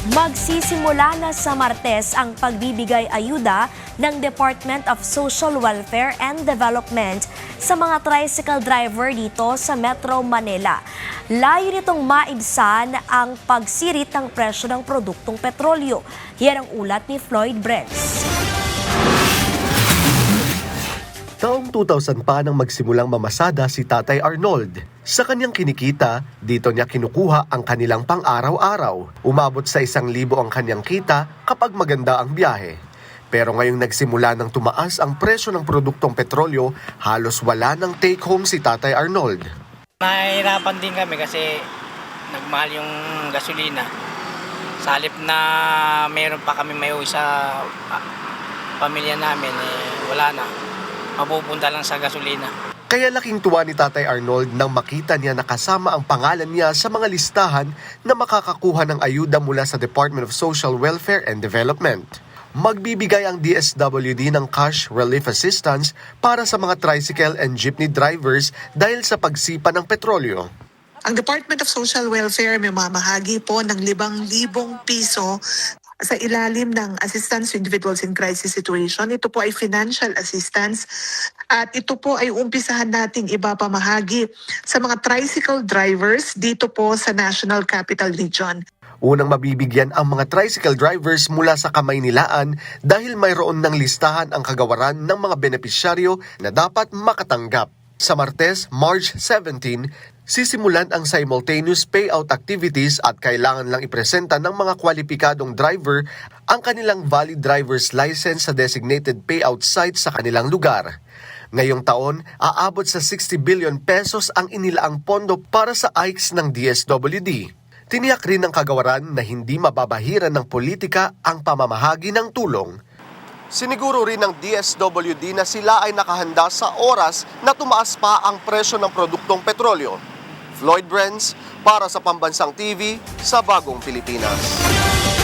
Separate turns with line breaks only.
Magsisimula na sa Martes ang pagbibigay ayuda ng Department of Social Welfare and Development sa mga tricycle driver dito sa Metro Manila. Layo nitong maibsan ang pagsirit ng presyo ng produktong petrolyo. Yan ang ulat ni Floyd Brents.
Taong 2000 pa nang magsimulang mamasada si Tatay Arnold. Sa kanyang kinikita, dito niya kinukuha ang kanilang pang-araw-araw. Umabot sa 1,000 ang kanyang kita kapag maganda ang biyahe. Pero ngayong nagsimula ng tumaas ang presyo ng produktong petrolyo, halos wala ng take-home si Tatay Arnold.
Nahihirapan din kami kasi nagmahal yung gasolina. Sa halip na mayroon pa kami may uwi sa pamilya namin, wala na. Mapupunta lang sa gasolina.
Kaya laking tuwa ni Tatay Arnold nang makita niya nakasama ang pangalan niya sa mga listahan na makakakuha ng ayuda mula sa Department of Social Welfare and Development. Magbibigay ang DSWD ng cash relief assistance para sa mga tricycle and jeepney drivers dahil sa pagsipa ng petrolyo.
Ang Department of Social Welfare may mamahagi po ng 5,000 piso sa ilalim ng Assistance to Individuals in Crisis Situation. Ito po ay financial assistance at ito po ay umpisahan nating ibapamahagi sa mga tricycle drivers dito po sa National Capital Region.
Unang mabibigyan ang mga tricycle drivers mula sa Kamaynilaan dahil mayroon ng listahan ang kagawaran ng mga benepisyaryo na dapat makatanggap. Sa Martes, March 17, sisimulan ang simultaneous payout activities at kailangan lang ipresenta ng mga kwalipikadong driver ang kanilang valid driver's license sa designated payout site sa kanilang lugar. Ngayong taon, aabot sa 60 billion pesos ang inilaang pondo para sa AICS ng DSWD. Tiniyak rin ng kagawaran na hindi mababahiran ng politika ang pamamahagi ng tulong. Siniguro rin ng DSWD na sila ay nakahanda sa oras na tumaas pa ang presyo ng produktong petrolyo. Floyd Brents para sa Pambansang TV sa Bagong Pilipinas.